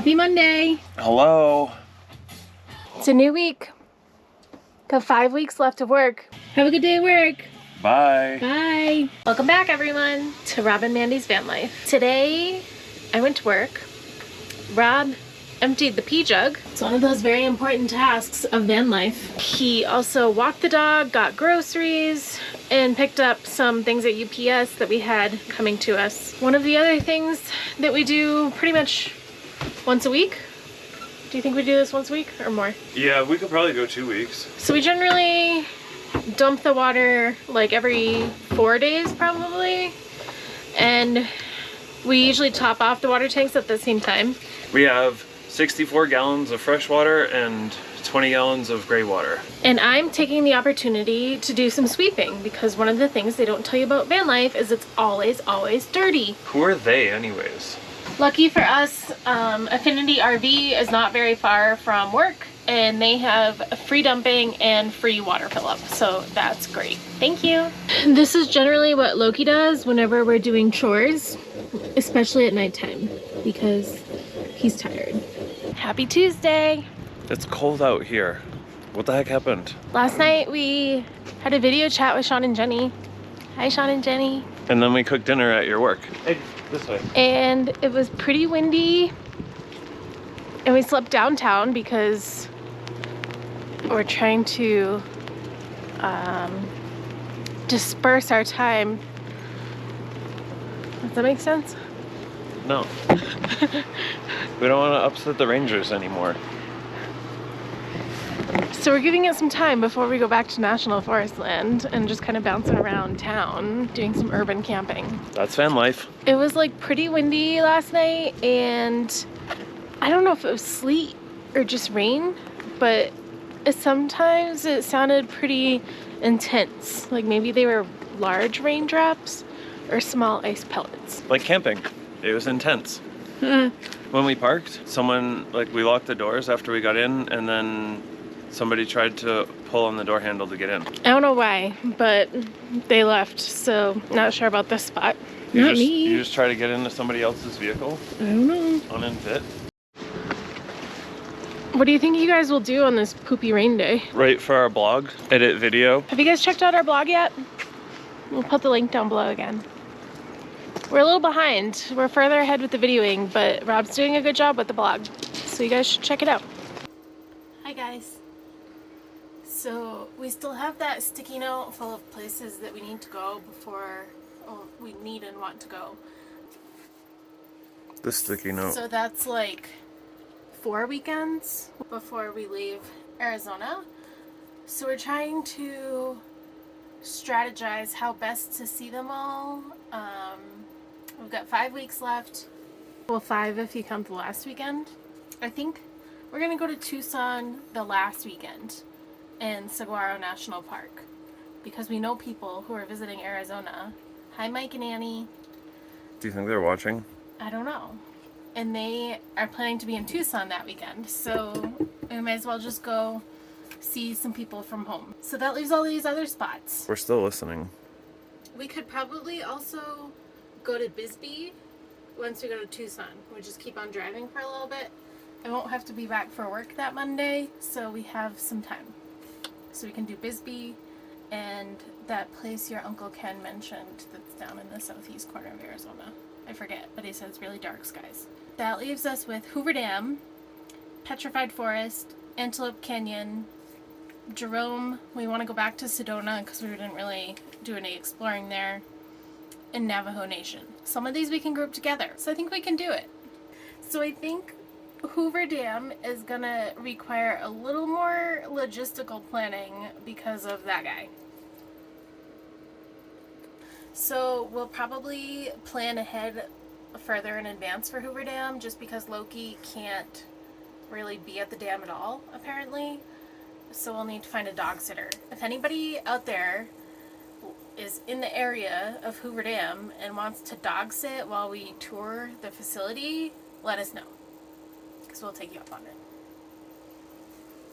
Happy Monday. Hello. It's a new week. Got 5 weeks left of work. Have a good day at work. Bye. Bye. Welcome back, everyone, to Rob and Mandy's van life. Today, I went to work. Rob emptied the pee jug. It's one of those very important tasks of van life. He also walked the dog, got groceries, and picked up some things at UPS that we had coming to us. One of the other things that we do pretty much once a week. Do you think we do this once a week or more? Yeah, we could probably go 2 weeks. So we generally dump the water like every 4 days probably. And we usually top off the water tanks at the same time. We have 64 gallons of fresh water and 20 gallons of gray water. And I'm taking the opportunity to do some sweeping because one of the things they don't tell you about van life is it's always dirty. Who are they anyways? Lucky for us, Affinity RV is not very far from work and they have free dumping and free water fill up, so that's great. Thank you. This is generally what Loki does whenever we're doing chores, especially at nighttime because he's tired. Happy Tuesday. It's cold out here. What the heck happened? Last night we had a video chat with Sean and Jenny. Hi, Sean and Jenny. And then we cooked dinner at your work. Hey, this way. And it was pretty windy. And we slept downtown because we're trying to disperse our time. Does that make sense? No. We don't want to upset the Rangers anymore. So we're giving it some time before we go back to National Forest Land and just kind of bouncing around town, doing some urban camping. That's van life. It was like pretty windy last night and I don't know if it was sleet or just rain, but sometimes it sounded pretty intense. Like maybe they were large raindrops or small ice pellets. Like camping. It was intense. When we parked, we locked the doors after we got in, and then somebody tried to pull on the door handle to get in. I don't know why, but they left, so not sure about this spot. You just try to get into somebody else's vehicle? I don't know. Unfit? What do you think you guys will do on this poopy rain day? Write for our blog, edit video. Have you guys checked out our blog yet? We'll put the link down below again. We're a little behind. We're further ahead with the videoing, but Rob's doing a good job with the blog, so you guys should check it out. Hi guys. So we still have that sticky note full of places that we need to go before we need and want to go. The sticky note. So that's like 4 weekends before we leave Arizona. So we're trying to strategize how best to see them all. We've got 5 weeks left. Well, 5 if you count the last weekend. I think we're gonna go to Tucson the last weekend in Saguaro National Park because we know people who are visiting Arizona. Hi, Mike and Annie. Do you think they're watching? I don't know. And they are planning to be in Tucson that weekend, so we might as well just go see some people from home. So that leaves all these other spots. We're still listening. We could probably also go to Bisbee once we go to Tucson. We just keep on driving for a little bit. I won't have to be back for work that Monday, so we have some time. So we can do Bisbee and that place your Uncle Ken mentioned that's down in the southeast corner of Arizona. I forget, but he said it's really dark skies. That leaves us with Hoover Dam, Petrified Forest, Antelope Canyon, Jerome. We want to go back to Sedona because we didn't really do any exploring there, and Navajo Nation. Some of these we can group together, so I think we can do it. So I think Hoover Dam is gonna require a little more logistical planning because of that guy. So we'll probably plan ahead further in advance for Hoover Dam just because Loki can't really be at the dam at all, apparently. So we'll need to find a dog sitter. If anybody out there is in the area of Hoover Dam and wants to dog sit while we tour the facility, let us know, because we'll take you up on it.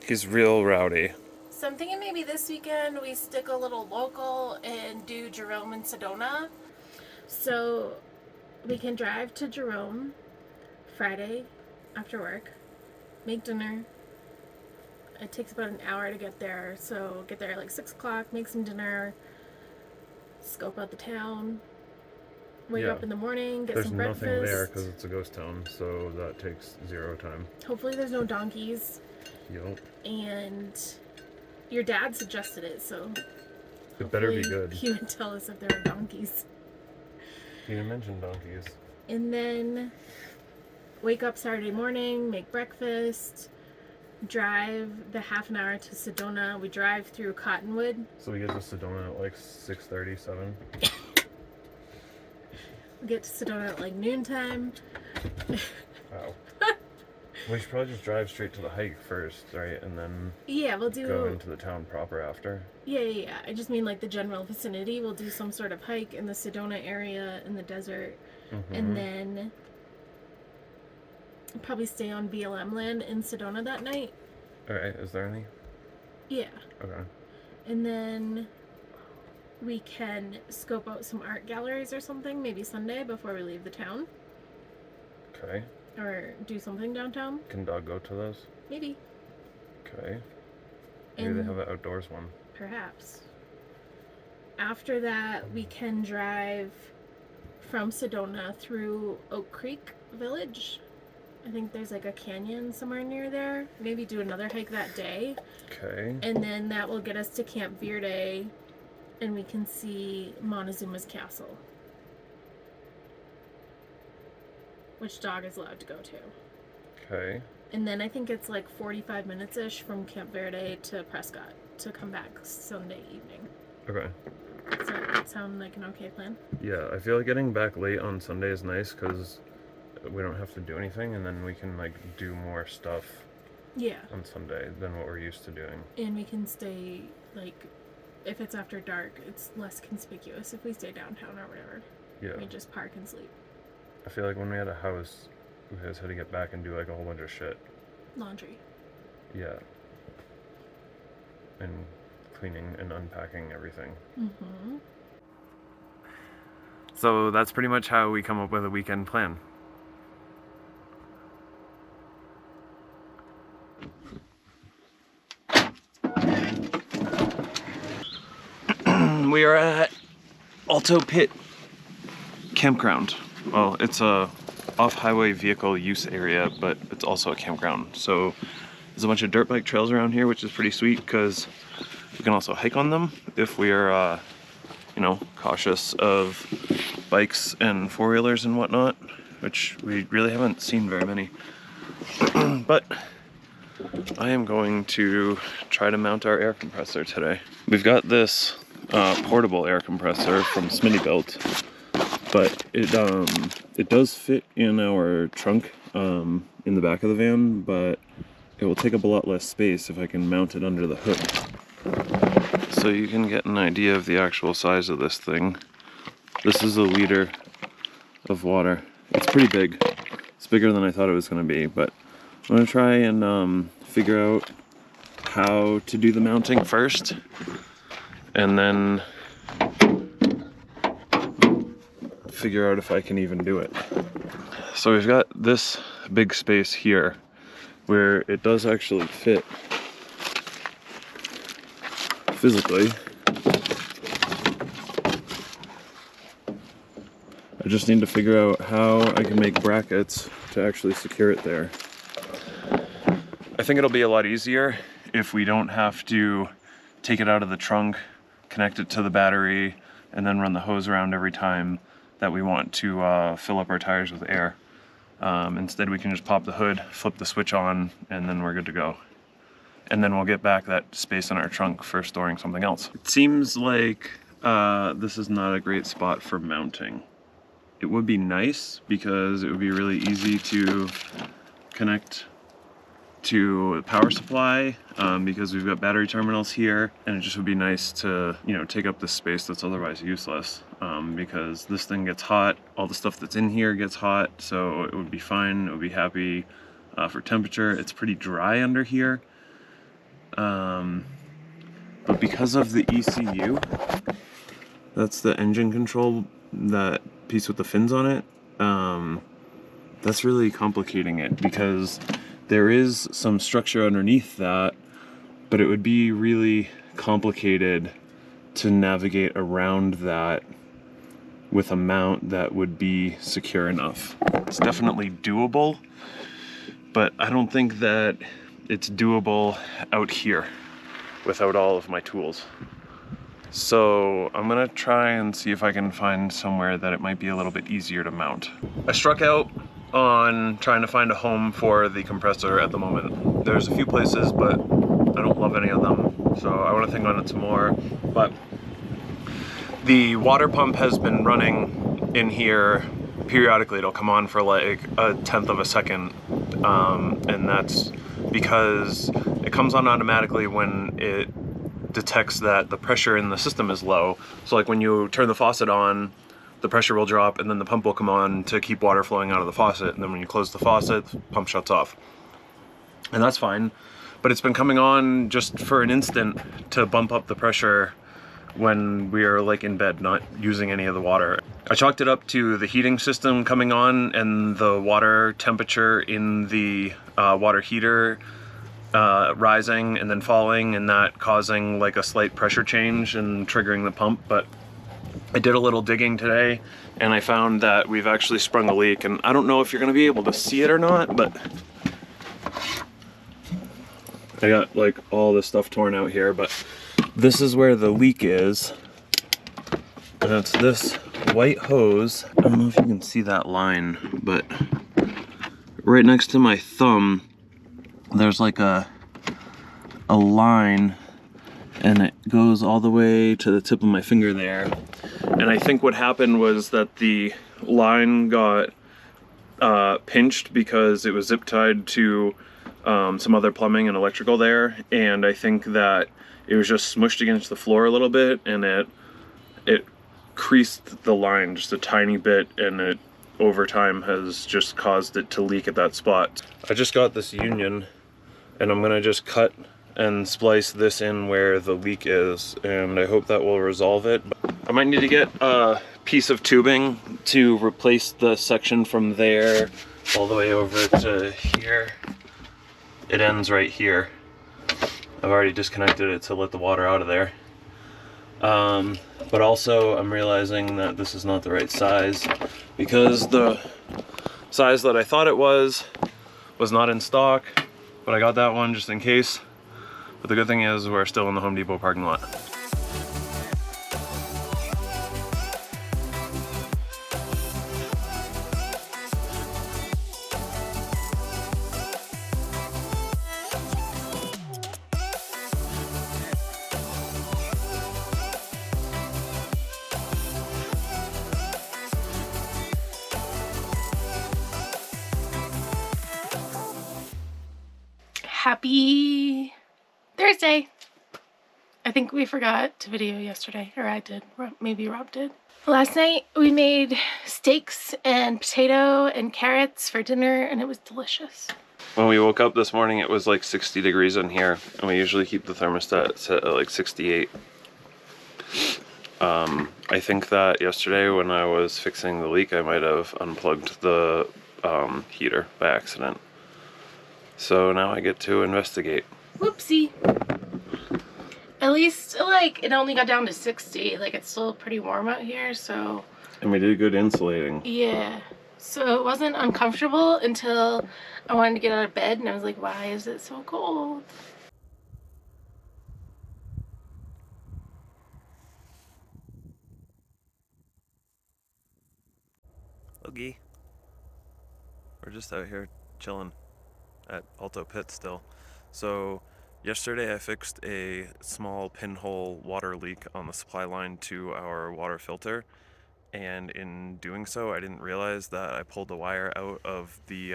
He's real rowdy. So I'm thinking maybe this weekend we stick a little local and do Jerome and Sedona. So we can drive to Jerome Friday, after work, make dinner. It takes about an hour to get there, so get there at like 6 o'clock, make some dinner, scope out the town, wake up in the morning, get some breakfast. There's nothing there because it's a ghost town, so that takes 0 time. Hopefully there's no donkeys. Yep. And your dad suggested it, so it better be good. He would tell us if there are donkeys. He didn't mention donkeys. And then wake up Saturday morning, make breakfast, drive the half an hour to Sedona. We drive through Cottonwood. So we get to Sedona at like 6:30, 7. We get to Sedona at like noontime. Wow. We should probably just drive straight to the hike first, right? And then we'll go into the town proper after. Yeah. I just mean like the general vicinity. We'll do some sort of hike in the Sedona area in the desert. Mm-hmm. And then probably stay on BLM land in Sedona that night. Alright, is there any? Yeah. Okay. And then we can scope out some art galleries or something, maybe Sunday before we leave the town. Okay. Or do something downtown. Can Dog go to those? Maybe. Okay. Maybe they have an outdoors one. Perhaps. After that, we can drive from Sedona through Oak Creek Village. I think there's like a canyon somewhere near there. Maybe do another hike that day. Okay. And then that will get us to Camp Verde, and we can see Montezuma's castle, which Dog is allowed to go to. Okay. And then I think it's like 45 minutes-ish from Camp Verde to Prescott to come back Sunday evening. Okay. Does that sound like an okay plan? Yeah, I feel like getting back late on Sunday is nice because we don't have to do anything, and then we can like do more stuff on Sunday than what we're used to doing. And we can stay, like, if it's after dark, it's less conspicuous if we stay downtown or whatever. Yeah. We just park and sleep. I feel like when we had a house, we just had to get back and do like a whole bunch of shit. Laundry. Yeah. And cleaning and unpacking everything. Mm-hmm. So that's pretty much how we come up with a weekend plan. We are at Alto Pit Campground. Well, it's a off-highway vehicle use area, but it's also a campground. So there's a bunch of dirt bike trails around here, which is pretty sweet because we can also hike on them if we are, cautious of bikes and four-wheelers and whatnot, which we really haven't seen very many. But I am going to try to mount our air compressor today. We've got this portable air compressor from Smittybilt, but it does fit in our trunk in the back of the van, but it will take up a lot less space if I can mount it under the hood. So you can get an idea of the actual size of this thing. This is a liter of water. It's pretty big. It's bigger than I thought it was going to be, but I'm going to try and figure out how to do the mounting first, and then figure out if I can even do it. So we've got this big space here where it does actually fit physically. I just need to figure out how I can make brackets to actually secure it there. I think it'll be a lot easier if we don't have to take it out of the trunk, connect it to the battery, and then run the hose around every time that we want to fill up our tires with air. Instead, we can just pop the hood, flip the switch on, and then we're good to go. And then we'll get back that space in our trunk for storing something else. It seems like this is not a great spot for mounting. It would be nice because it would be really easy to connect to a power supply because we've got battery terminals here, and it just would be nice to take up this space that's otherwise useless because this thing gets hot, all the stuff that's in here gets hot, so it would be fine, it would be happy for temperature. It's pretty dry under here, but because of the ECU, that's the engine control, that piece with the fins on it, That's really complicating it because there is some structure underneath that, but it would be really complicated to navigate around that with a mount that would be secure enough. It's definitely doable, but I don't think that it's doable out here without all of my tools. So I'm gonna try and see if I can find somewhere that it might be a little bit easier to mount. I struck out on trying to find a home for the compressor at the moment. There's a few places, but I don't love any of them. So I wanna think on it some more. But the water pump has been running in here periodically. It'll come on for like a tenth of a second. And that's because it comes on automatically when it detects that the pressure in the system is low. So like when you turn the faucet on, the pressure will drop and then the pump will come on to keep water flowing out of the faucet. And then when you close the faucet, the pump shuts off. And that's fine. But it's been coming on just for an instant to bump up the pressure when we are like in bed, not using any of the water. I chalked it up to the heating system coming on and the water temperature in the water heater rising and then falling, and that causing like a slight pressure change and triggering the pump. But I did a little digging today and I found that we've actually sprung a leak, and I don't know if you're gonna be able to see it or not, but I got like all this stuff torn out here, but this is where the leak is. And it's this white hose. I don't know if you can see that line, but right next to my thumb, there's like a line, and it goes all the way to the tip of my finger there. And I think what happened was that the line got pinched because it was zip tied to some other plumbing and electrical there, and I think that it was just smushed against the floor a little bit, and it creased the line just a tiny bit, and it over time has just caused it to leak at that spot. I just got this union, and I'm gonna just cut and splice this in where the leak is, and I hope that will resolve it. I might need to get a piece of tubing to replace the section from there all the way over to here. It ends right here. I've already disconnected it to let the water out of there. But also I'm realizing that this is not the right size because the size that I thought it was not in stock, but I got that one just in case. But the good thing is we're still in the Home Depot parking lot. Happy Thursday! I think we forgot to video yesterday, or I did, maybe Rob did. Last night we made steaks and potato and carrots for dinner, and it was delicious. When we woke up this morning, it was like 60 degrees in here, and we usually keep the thermostat set at like 68. I think that yesterday when I was fixing the leak, I might have unplugged the heater by accident. So now I get to investigate. Whoopsie. At least, like, it only got down to 60. Like, it's still pretty warm out here, so... And we did good insulating. Yeah. So it wasn't uncomfortable until I wanted to get out of bed, and I was like, why is it so cold? Okay. We're just out here chilling at Alto Pit still. So yesterday I fixed a small pinhole water leak on the supply line to our water filter, and in doing so I didn't realize that I pulled the wire out of the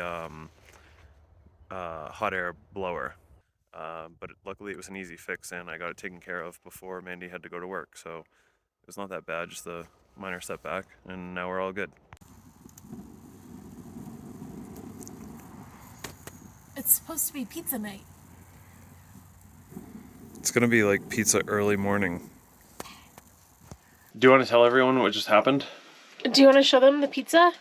hot air blower. But luckily it was an easy fix and I got it taken care of before Mandy had to go to work, so it was not that bad, just a minor setback, and now we're all good. It's supposed to be pizza night. It's gonna be like pizza early morning. Do you want to tell everyone what just happened? Do you want to show them the pizza?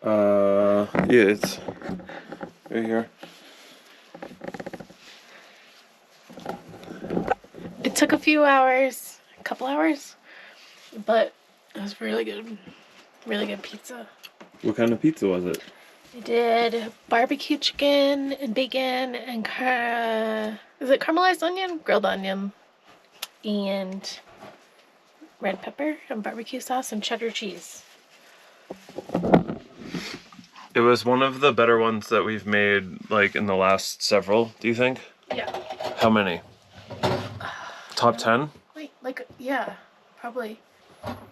Yeah, it's right here. It took a few hours, a couple hours, but it was really good. Really good pizza. What kind of pizza was it? I did barbecue chicken and bacon and is it caramelized onion? Grilled onion. And red pepper and barbecue sauce and cheddar cheese. It was one of the better ones that we've made, like, in the last several, do you think? Yeah. How many? Top 10? Yeah, probably.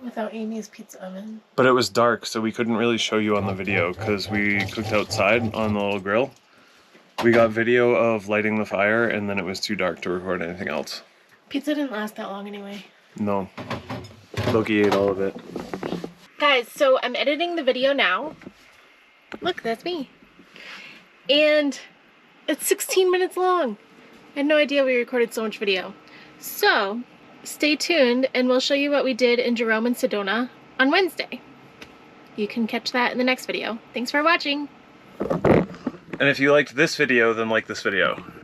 Without Amy's pizza oven. But it was dark, so we couldn't really show you on the video because we cooked outside on the little grill. We got video of lighting the fire, and then it was too dark to record anything else. Pizza didn't last that long anyway. No. Loki ate all of it. Guys, so I'm editing the video now. Look, that's me. And it's 16 minutes long. I had no idea we recorded so much video. So, stay tuned and we'll show you what we did in Jerome and Sedona on Wednesday. You can catch that in the next video. Thanks for watching. And if you liked this video, then like this video.